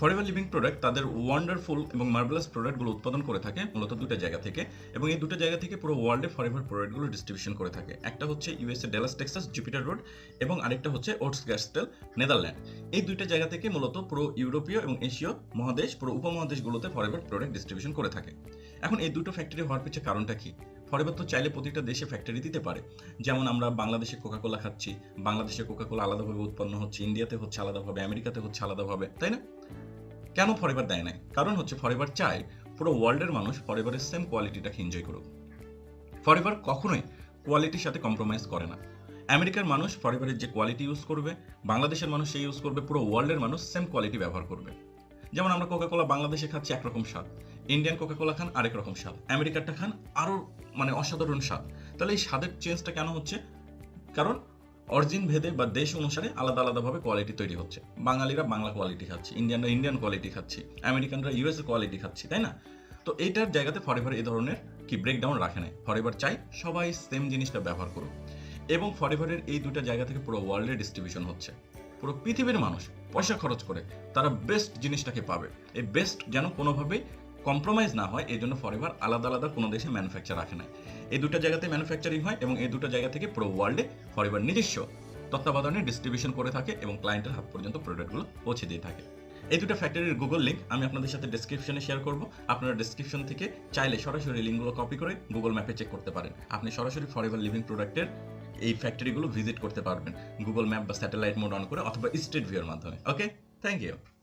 Forever living product তাদের wonderful এবং marvellous প্রোডাক্টগুলো উৎপাদন করে থাকে মূলত দুটো জায়গা থেকে, এবং এই দুটো জায়গা থেকে পুরো ওয়ার্ল্ডে ফরএভার প্রোডাক্টগুলো ডিস্ট্রিবিউশন করে থাকে। একটা হচ্ছে USA Dallas Texas Jupiter road, এবং আরেকটা হচ্ছে ওটসগ্যাস্টেল নেদারল্যান্ড। এই দুইটা জায়গা থেকে মূলত পুরো ইউরোপীয় এবং এশীয় মহাদেশ, পুরো উপমহাদেশগুলোতে ফরএভার প্রোডাক্ট ডিস্ট্রিবিউশন করে থাকে। এখন এই দুটো ফ্যাক্টরি হওয়ার পিছনে কারণটা কি? ফরএভার তো চাইলে প্রতিটা দেশে ফ্যাক্টরি দিতে পারে। যেমন আমরা বাংলাদেশে কোকাকোলা খাচ্ছি, বাংলাদেশে কোকাকোলা আলাদাভাবে উৎপন্ন হচ্ছে, ইন্ডিয়াতে হচ্ছে আলাদাভাবে, আমেরিকাতে হচ্ছে আলাদাভাবে, তাই না? কেন ফরএভার দেয় না? কারণ হচ্ছে ফরএভার চায় পুরো ওয়ার্ল্ডের মানুষ ফরএভারের সেম কোয়ালিটিটাকে এনজয় করুক। ফরএভার কখনোই কোয়ালিটির সাথে কম্প্রোমাইজ করে না। আমেরিকার মানুষ ফরএভারের যে কোয়ালিটি ইউজ করবে, বাংলাদেশের মানুষ সেই ইউজ করবে, পুরো ওয়ার্ল্ডের মানুষ সেম কোয়ালিটি ব্যবহার করবে। যেমন আমরা কোকাকোলা বাংলাদেশে খাচ্ছি একরকম স্বাদ, ইন্ডিয়ান কোকাকোলা খান আরেক রকম স্বাদ, আমেরিকারটা খান আরও অসাধারণ স্বাদ। তাহলে এই স্বাদের চেঞ্জটা কেন হচ্ছে? কারণ অরিজিন ভেদে বা দেশ অনুসারে আলাদা আলাদাভাবে কোয়ালিটি তৈরি হচ্ছে। বাঙালিরা বাংলা কোয়ালিটি খাচ্ছে, ইন্ডিয়ানরা ইন্ডিয়ান কোয়ালিটি খাচ্ছি, আমেরিকানরা ইউএসএ কোয়ালিটি খাচ্ছি, তাই না? তো এইটার জায়গাতে ফরএভার এই ধরনের ব্রেকডাউন রাখে নাই। ফরএভার চাই সবাই সেম জিনিসটা ব্যবহার করুক, এবং ফরএভারের এই দুটা জায়গা থেকে পুরো ওয়ার্ল্ডে ডিস্ট্রিবিউশন হচ্ছে। পুরো পৃথিবীর মানুষ পয়সা খরচ করে তারা বেস্ট জিনিসটাকে পাবে। এই বেস্ট যেন কোনোভাবেই কম্প্রোমাইজ না হয়, এই জন্য ফরএভার আলাদা আলাদা কোনো দেশে ম্যানুফ্যাকচার রাখে না। এই দুটো জায়গাতে ম্যানুফ্যাকচারিং হয়, এবং এই দুটো জায়গা থেকে পুরো ওয়ার্ল্ডে ফরএভার নিজস্ব তত্ত্বাবধানে ডিস্ট্রিবিউশন করে থাকে এবং ক্লায়েন্টের হাত পর্যন্ত প্রোডাক্টগুলো পৌঁছে দিয়ে থাকে। এই দুটো ফ্যাক্টরির গুগল লিঙ্ক আমি আপনাদের সাথে ডেসক্রিপশনে শেয়ার করব। আপনারা ডেসক্রিপশন থেকে চাইলে সরাসরি লিঙ্কগুলো কপি করে গুগল ম্যাপে চেক করতে পারেন। আপনি সরাসরি ফরএভার লিভিং প্রোডাক্টের এই ফ্যাক্টরিগুলো ভিজিট করতে পারবেন গুগল ম্যাপ বা স্যাটেলাইট মোড অন করে, অথবা স্ট্রিট ভিউর মাধ্যমে। ওকে, থ্যাংক ইউ।